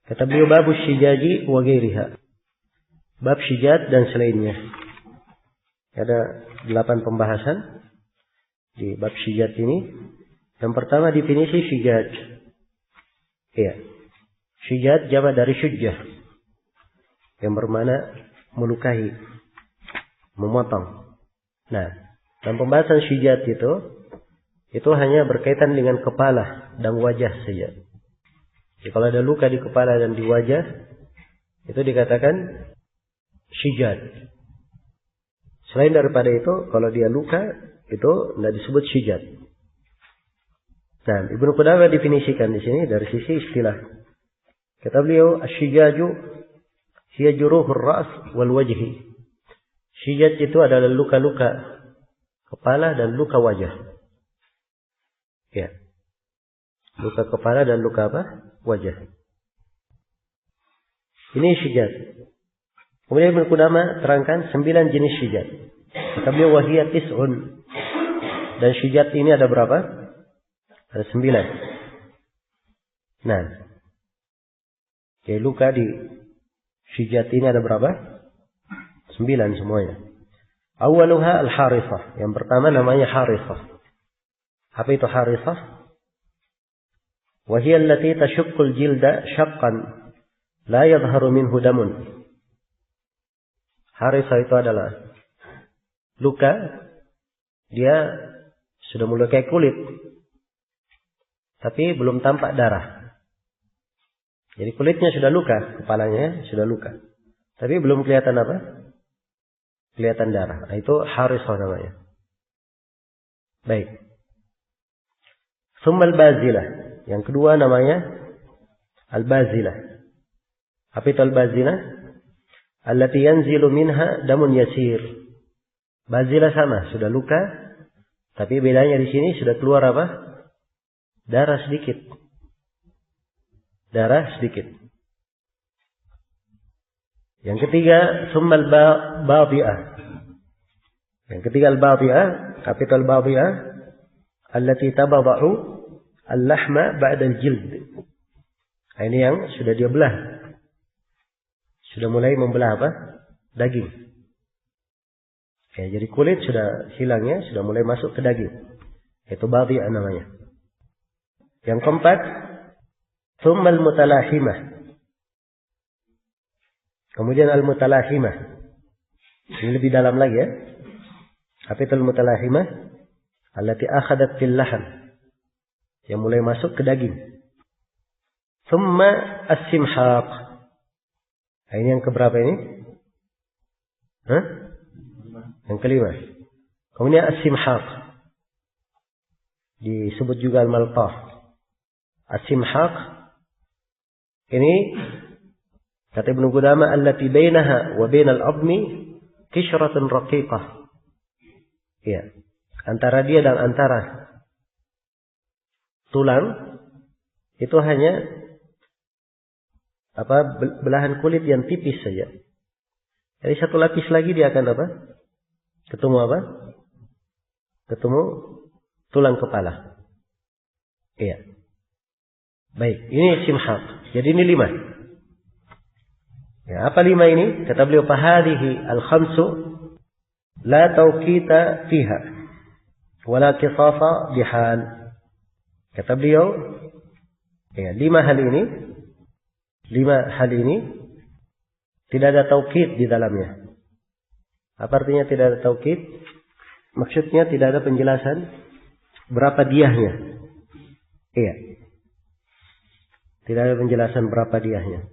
Kata beliau bab syijaji wa ghairiha. Bab syijat dan selainnya. Ada 8 pembahasan di bab syijat ini. Yang pertama definisi syijat. Iya. Syijat jamak dari syujjah. Yang bermakna melukai, memotong. Nah, dalam pembahasan syijat itu hanya berkaitan dengan kepala dan wajah saja. Jadi kalau ada luka di kepala dan di wajah, itu dikatakan syijat. Selain daripada itu, kalau dia luka, itu tidak disebut syijat. Nah, Ibnu Qudamah definisikan di sini dari sisi istilah. Kata beliau, asy-syijaju hiya juruhur ra's wal wajhi. Syijat itu adalah luka-luka kepala dan luka wajah. Ya. Luka kepala dan luka apa? Wajah. Ini syijat. Kemudian Ibnu Qudamah terangkan 9 jenis syijat. Kata beliau wahiyat tis'un. Dan syijat ini ada berapa? Ada 9. Nah. Jadi luka di syijat ini ada berapa? 9 semuanya. Awaluha al-harithah. Yang pertama namanya harithah. Apa itu harithah? Wahiyya allati tashuqqul jilda syaqqan la yadhharu minhu damun. Harithah itu adalah luka, dia sudah melukai kulit, tapi belum tampak darah. Jadi kulitnya sudah luka, kepalanya sudah luka, tapi belum kelihatan apa? Kelihatan darah. Nah, itu harithah namanya. Baik. Tsumma al-bazilah. Yang kedua namanya al-bazilah. Apa itu al-bazilah? Allati yanzilu minha damun yasir. Bazilah sama, sudah luka, tapi bedanya di sini sudah keluar apa? Darah sedikit. Darah sedikit. Yang ketiga, tsumma al-badi'ah. Yang ketiga al-badi'ah, kapital badi'ah, allati tabada'u al-lahma ba'da al-jild. Ini yang sudah dia belah. Sudah mulai membelah apa? Daging. Ya, jadi kulit sudah hilangnya, sudah mulai masuk ke daging. Itu badi'ah namanya. Yang keempat, tsumma al-mutalahimah. Kemudian al-mutalahimah. Ini lebih dalam lagi ya. Apa itu al-mutalahimah? Allati akhadat fil lahm. Yang mulai masuk ke daging. Tsumma as-simhaq. Nah, ini yang keberapa ini? Hah? Yang kelima. Kemudian as-simhaq. Disebut juga al-malqah. As-simhaq ini kata Ibnu Qudamah allati bainaha wa bainal admi qishratun raqiqah. Ya. Antara dia dan antara tulang itu hanya belahan kulit yang tipis saja. Jadi satu lapis lagi dia akan apa? Ketemu apa? Ketemu tulang kepala. Iya. Baik, ini simhaq. Jadi ini 5. Ya, apa 5 ini? Kata beliau fahadihi al-khamsu la tawqita fiha wala qisasa bihal. Kata beliau, ya, 5 hal ini tidak ada taukid di dalamnya. Apa artinya tidak ada taukid? Maksudnya tidak ada penjelasan berapa diahnya. Iya. Tidak ada penjelasan berapa diahnya.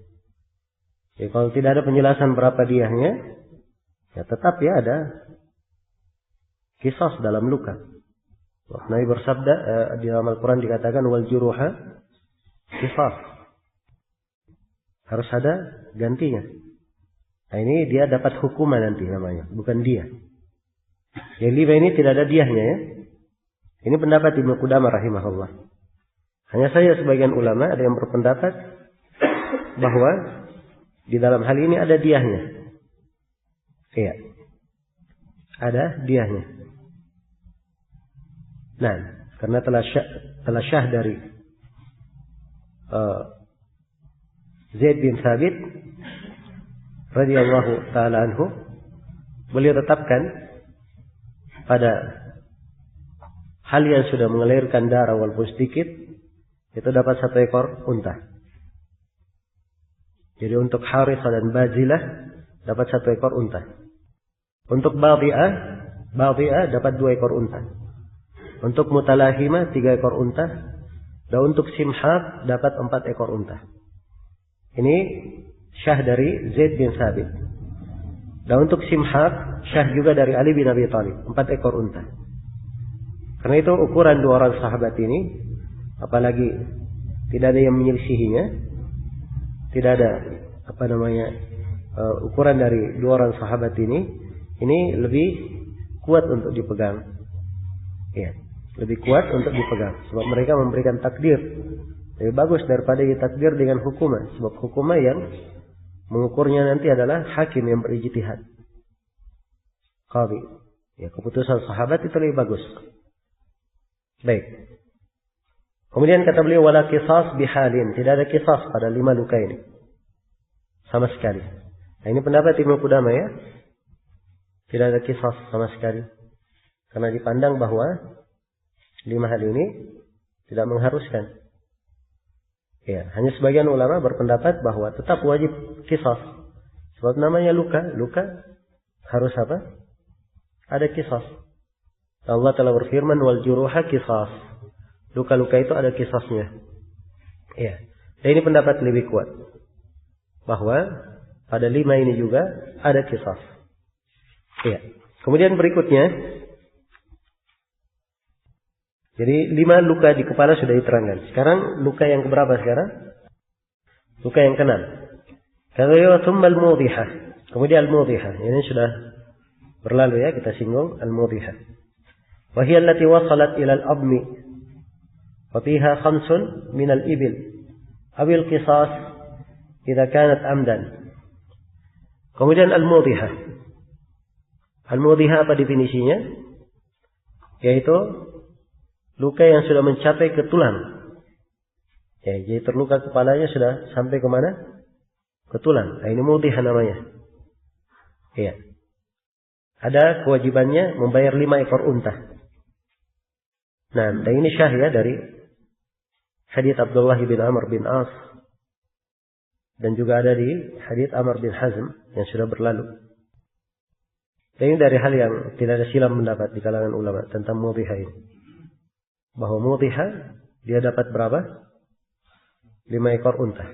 Jadi kalau tidak ada penjelasan berapa diahnya, ya tetap ya ada qisas dalam luka. Nabi bersabda di dalam Al-Quran dikatakan wal juruha qisas. Harus ada gantinya. Nah ini dia dapat hukuman nanti namanya, bukan dia. Yang 5 ini tidak ada diahnya ya. Ini pendapat Ibnu Qudamah rahimahullah. Hanya saja sebagian ulama ada yang berpendapat bahwa di dalam hal ini ada diahnya. Iya. Ada diahnya. Nah, karena telah syah dari Zaid bin Thabit radhiyallahu taala anhu, beliau tetapkan pada hal yang sudah mengalirkan darah walaupun sedikit, itu dapat 1 ekor unta. Jadi untuk Harithah dan Bazilah dapat 1 ekor unta. Untuk Badhi'ah dapat 2 ekor unta. Untuk Mutalahimah 3 ekor unta. Dan untuk Simhaq dapat 4 ekor unta. Ini syah dari Zaid bin Thabit. Dan untuk Simhaq syah juga dari Ali bin Abi Thalib, 4 ekor unta. Karena itu ukuran 2 orang sahabat ini, apalagi tidak ada yang menyelisihinya, tidak ada ukuran dari 2 orang sahabat ini lebih kuat untuk dipegang. Ya, lebih kuat untuk dipegang. Sebab mereka memberikan takdir lebih bagus daripada ditakdir dengan hukumah. Sebab hukumah yang mengukurnya nanti adalah hakim yang berijtihad, qadhi. Ya, keputusan sahabat itu lebih bagus. Baik. Kemudian kata beliau, wala qisas bihalin, tidak ada qisas pada 5 luka ini sama sekali. Nah, ini pendapat Ibnu Qudamah ya. Tidak ada qisas sama sekali. Karena dipandang bahwa 5 hal ini tidak mengharuskan. Ya, hanya sebagian ulama berpendapat bahwa tetap wajib qisas. Sebab namanya luka harus apa? Ada qisas. Allah telah berfirman, wal juruha qisas. Luka-luka itu ada qisasnya. Ya. Dan ini pendapat lebih kuat. Bahwa pada 5 ini juga ada qisas. Ya. Kemudian berikutnya, jadi 5 luka di kepala sudah diterangkan. Sekarang luka yang keberapa sekarang? Luka yang ke-6. Kata thumma al-mudhihah. Kemudian al-mudhihah. Ini sudah berlalu ya, kita singgung al-mudhihah. Wa hiya allati wasalat ila al-abmi wa fiha 5 min al-ibil aw al-qisas idza kanat amdan. Kemudian al-mudhihah. Al-mudhihah apa definisinya? Yaitu luka yang sudah mencapai ke tulang. Ya, jadi terluka kepalanya sudah sampai ke mana? Ke tulang. Nah, ini mudhihah namanya. Iya. Ada kewajibannya membayar 5 ekor unta. Nah, dan ini syah ya dari hadits Abdullah bin Amr bin As. Dan juga ada di hadits Amr bin Hazm yang sudah berlalu. Dan ini dari hal yang tidak ada silam pendapat di kalangan ulama tentang mudhihah ini. Bahwa mudhihah dia dapat berapa? 5 ekor unta.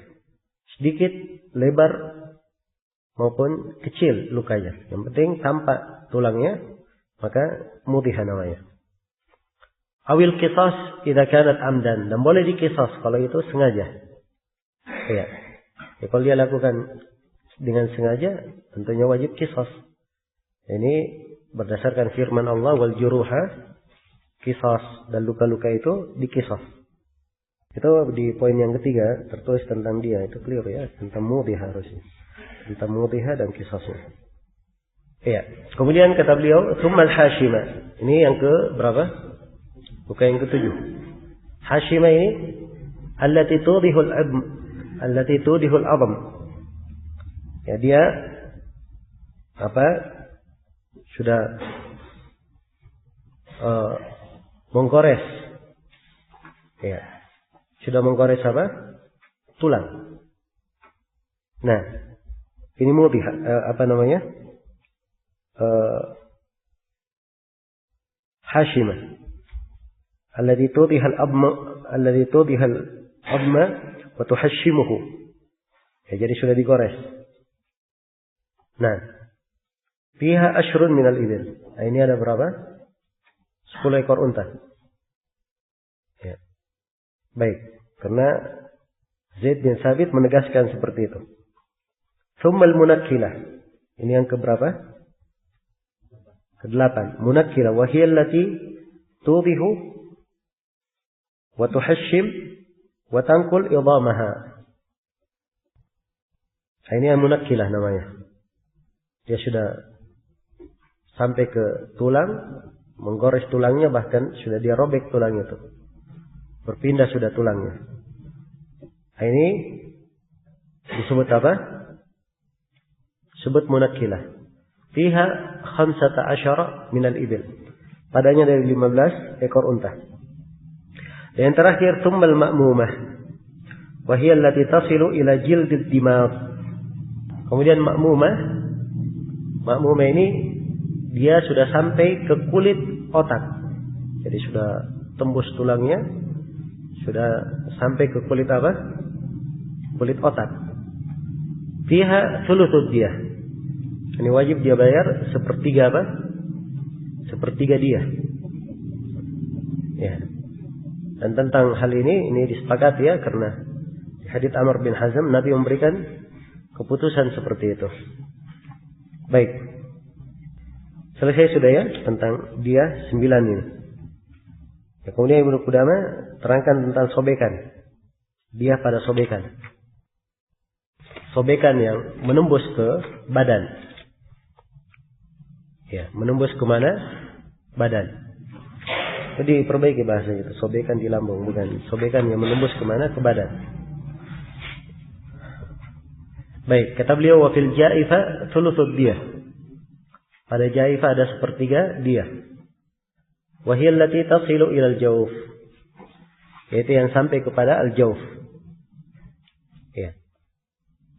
Sedikit, lebar maupun kecil lukanya. Yang penting tampak tulangnya, maka mudhihah namanya. Awil qisas idza kanat amdan, dan boleh dikisas kalau itu sengaja. Ya. Ya, kalau dia lakukan dengan sengaja, tentunya wajib qisas. Ini berdasarkan firman Allah, wal juruha qisas, dan luka-luka itu dikisas. Itu di poin yang ketiga tertulis tentang dia, itu clear ya, tentang mudhihah harusnya. Tentang mudhihah dan kisasnya. Iya. Kemudian kata beliau, tsumma al-hashimah. Ini yang ke berapa? Luka yang ke-7. Hashimah ini allati tudihul adm. Ya, dia apa? Sudah menggores. Ya. Sudah menggores apa? Tulang. Nah, ini mudhihah apa namanya? Hashimah. Alladhi tudihal abma wa tuhashimuhu. Ya, jadi sudah digores. Nah, fiha ashrun minal ibil. Nah, ini ada berapa? 10 ekor unta. Ya. Baik, karena Zaid bin Thabit menegaskan seperti itu. Tsumma al-munakkilah. Ini yang keberapa? Ke-8. Munakkilah wa hiya allati tudihu wa tuhashim wa tanqul idamaha. Ini yang munakkilah namanya. Dia sudah sampai ke tulang, menggores tulangnya, bahkan sudah dia robek tulang itu. Berpindah sudah tulangnya. Ini disebut apa? Sebut munakkilah. Fiha 15 minal ibil. Padanya dari 15 ekor unta. Dan yang terakhir thummal ma'mumah. Wa hiya allati tasilu ila jildid dimag. Kemudian ma'mumah ini dia sudah sampai ke kulit otak. Jadi sudah tembus tulangnya, sudah sampai ke kulit apa? Kulit otak. Fiha thuluthud diyah. Ini wajib dia bayar sepertiga apa? Sepertiga diyah. Ya. Dan tentang hal ini disepakati ya, karena di hadits Amr bin Hazm Nabi memberikan keputusan seperti itu. Baik. Selesai sudah ya tentang dia 9 ini. Ya, kemudian Ibnu Qudamah terangkan tentang sobekan. Dia pada sobekan. Sobekan yang menembus ke badan. Ya, menembus ke mana? Badan. Jadi perbaiki bahasa itu. Sobekan di lambung, bukan sobekan yang menembus ke mana? Ke badan. Baik, kata beliau wa fil jaifa thuluthud diyah. Pada jaifa ada sepertiga diyah. Wa hiya allati tasilu ila al-jawf. Yaitu yang sampai kepada al-jawf. Ya.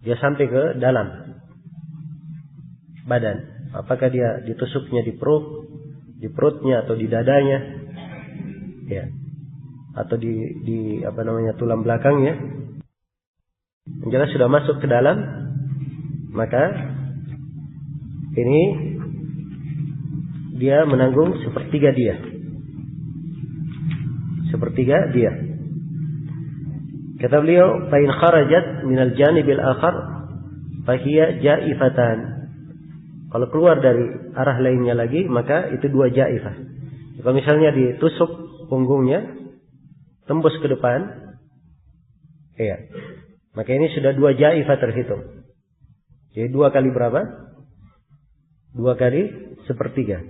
Dia sampai ke dalam badan. Apakah dia ditusuknya di perutnya atau di dadanya, ya, atau di tulang belakangnya. Yang jelas sudah masuk ke dalam, maka ini dia menanggung sepertiga dia. Kata beliau, fa in kharajat min al-janibil akhar fa hiya jaifatan. Kalau keluar dari arah lainnya lagi, maka itu 2 jaifah. Kalau misalnya ditusuk punggungnya, tembus ke depan, iya, maka ini sudah 2 jaifah terhitung. Jadi 2 kali berapa? 2 kali sepertiga.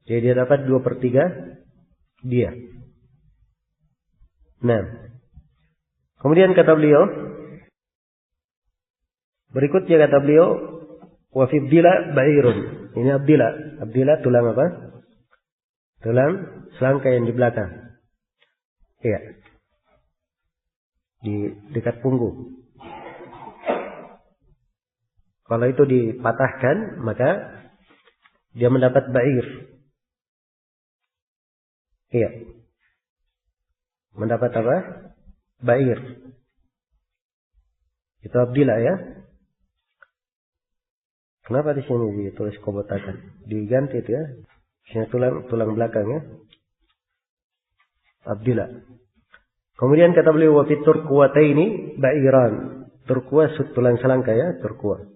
Jadi dia dapat 2/3 dia. Nah, kemudian kata beliau, berikutnya kata beliau, wa fi abdila ba'irun. Ini abdila tulang apa? Tulang selangka yang di belakang. Iya. Di dekat punggung. Kalau itu dipatahkan, maka dia mendapat ba'ir. Iya. Mendapat apa? Ba'ir. Itu abdila ya. Kenapa di sini ditulis kobotakan? Diganti itu ya. Sini tulang belakang ya. Abdila. Kemudian kata beliau wa fit turquwataini ba'iran. Turquwa tulang selangka ya, turquwa.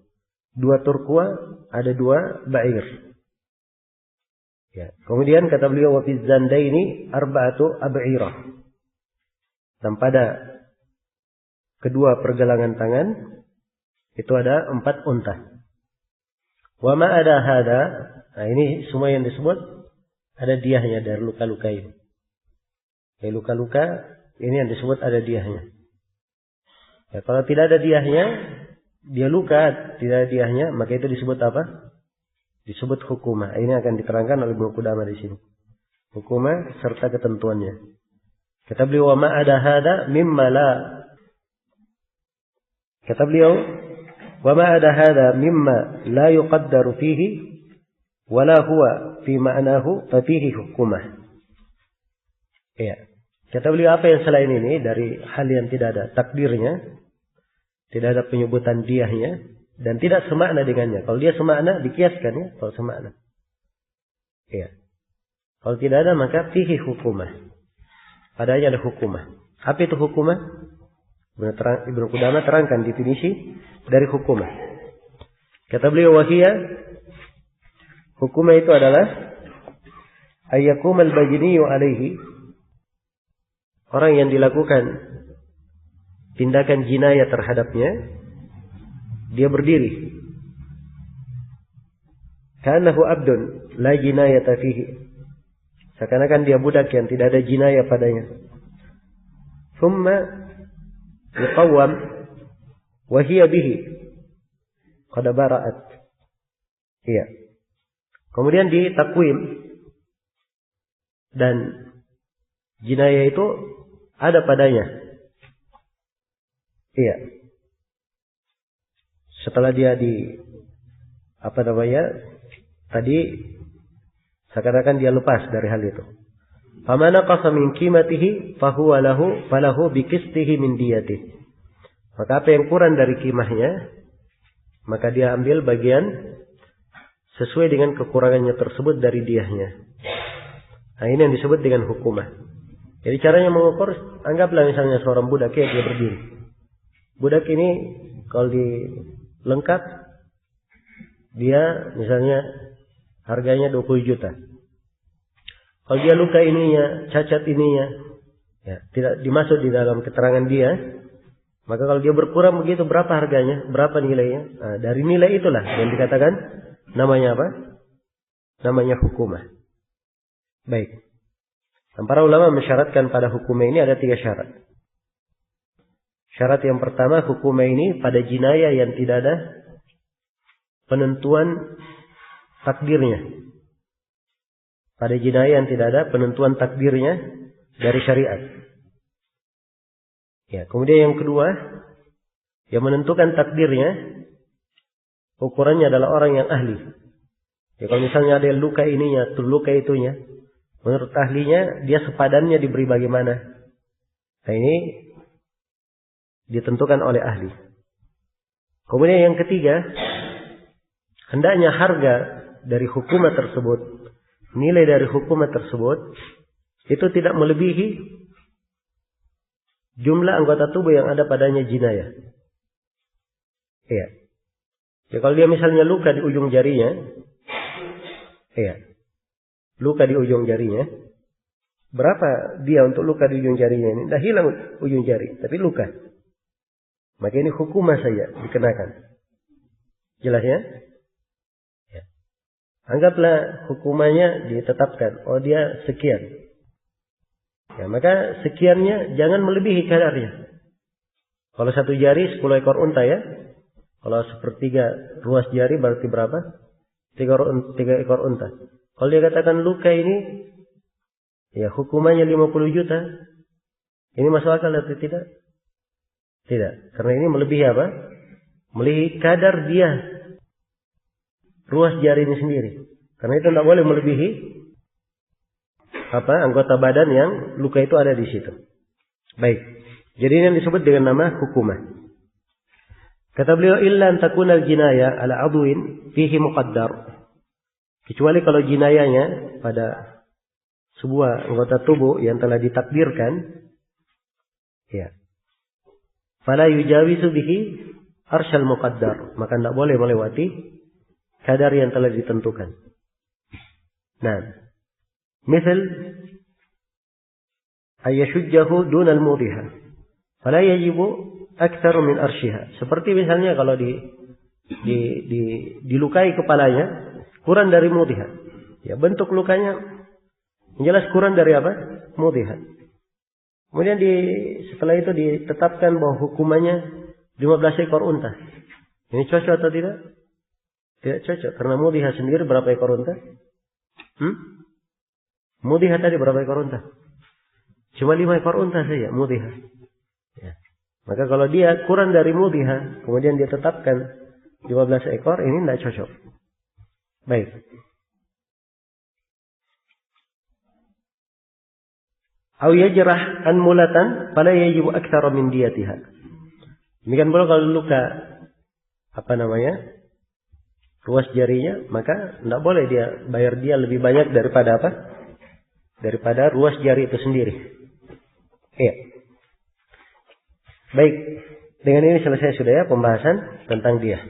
2 turquwa ada 2 ba'ir. Ya. Kemudian kata beliau wa fi zandaini arba'atu ab'irah. Dan pada kedua pergelangan tangan itu ada 4 unta. Wa ma ada hada, nah ini semua yang disebut ada diahnya dari luka-luka ini. Dari luka-luka ini yang disebut ada diahnya. Ya, kalau tidak ada diahnya, dia luka, tidak ada diahnya, maka itu disebut apa? Disebut hukumah. Ini akan diterangkan oleh Ibnu Qudamah di sini. Hukumah serta ketentuannya. Kata beliau wa ma ada hada mimma la. Kata beliau wa ma ada hada mimma la yuqaddaru fihi wala huwa fi ma'nahu fa fihi hukumah. Ya. Kata beliau apa yang selain ini dari hal yang tidak ada takdirnya, tidak ada penyebutan diahnya dan tidak semakna dengannya. Kalau dia semakna dikiaskan ya, kalau semakna. Ya. Kalau tidak ada maka fihi hukumah. Padanya ada hukumah. Apa itu hukumah? Ibnu Qudamah terangkan definisi dari hukumah. Kata beliau wahiyya, hukumah itu adalah ayyakum al-bajniyu alaihi, orang yang dilakukan tindakan jinayah terhadapnya, dia berdiri. Ka'annahu abdun la jinayata fihi. Seakan-akan dia budak yang tidak ada jinayah padanya. Thumma yuqawwam wa hiya bihi qad bara'at. Iya. Kemudian ditakwim, dan jinayah itu ada padanya. Iya. Setelah dia tadi seakan-akan dia lepas dari hal itu. Famana qasa min qimatihi fahuwa falahu biqistihi min diyatihi. Maka apa yang kurang dari kimahnya, maka dia ambil bagian sesuai dengan kekurangannya tersebut dari diyahnya. Nah, ini yang disebut dengan hukumah. Jadi caranya mengukur, anggaplah misalnya seorang budak dia berdiri. Budak ini kalau dilengkap, dia misalnya harganya 20 juta. Kalau dia luka ininya, cacat ininya, ya, tidak dimasuk di dalam keterangan dia, maka kalau dia berkurang begitu, berapa harganya, berapa nilainya? Nah, dari nilai itulah yang dikatakan namanya apa? Namanya hukumah. Baik. Dan para ulama mensyaratkan pada hukumah ini ada 3 syarat. Syarat yang pertama, hukumah ini pada jinayah yang tidak ada penentuan takdirnya. Pada jinayah yang tidak ada penentuan takdirnya dari syariat. Ya, kemudian yang kedua, yang menentukan takdirnya, ukurannya adalah orang yang ahli. Ya, kalau misalnya ada yang luka ininya, luka itunya, menurut ahlinya, dia sepadannya diberi bagaimana. Nah, ini ditentukan oleh ahli. Kemudian yang ketiga, hendaknya harga dari hukumah tersebut, nilai dari hukumah tersebut, itu tidak melebihi jumlah anggota tubuh yang ada padanya jinayah. Iya. Ya, kalau dia misalnya luka di ujung jarinya, iya, luka di ujung jarinya, berapa dia untuk luka di ujung jarinya ini? Dah hilang ujung jari, tapi luka. Maka ini hukumah saja dikenakan. Jelas ya? Ya. Anggaplah hukumannya ditetapkan. Oh, dia sekian. Ya, maka sekiannya jangan melebihi kadarnya. Kalau 1 jari 10 ekor unta ya. Kalau 1/3 ruas jari berarti berapa? 3 ekor unta. Kalau dia katakan luka ini, ya hukumannya 50 juta. Ini masuk akal atau tidak? Tidak. Karena ini melebihi apa? Melebihi kadar dia. Ruas jari ini sendiri. Karena itu tidak boleh melebihi anggota badan yang luka itu ada di situ. Baik. Jadi ini yang disebut dengan nama hukumah. Kata beliau, illa an takuna al-jinayah ala adwin fihi muqaddar. Kecuali kalau jinayahnya pada sebuah anggota tubuh yang telah ditakdirkan, ya. Fala yujawizu bihi arsyal muqaddar. Maka tidak boleh melewati kadar yang telah ditentukan. Nah, misal ayyashujjahu dunal mudhiha. Fala yajibu aktsar min arsyiha. Seperti misalnya kalau dilukai kepalanya kurang dari mudhiha. Ya, bentuk lukanya jelas kurang dari apa? Mudhiha. Kemudian setelah itu ditetapkan bahwa hukumannya 15 ekor unta. Ini cocok atau tidak? Tidak cocok. Karena mudhiha sendiri berapa ekor unta? Mudhiha tadi berapa ekor unta? Cuma 5 ekor unta saja mudhiha. Ya. Maka kalau dia kurang dari mudhiha, kemudian dia tetapkan 15 ekor, ini tidak cocok. Baik. Au yajrah anmulatan fala yajibu aktsara min diyatiha. Demikian pula kalau luka ruas jarinya, maka tidak boleh dia bayar dia lebih banyak daripada apa? Daripada ruas jari itu sendiri. Iya. Baik. Dengan ini selesai sudah ya pembahasan tentang dia.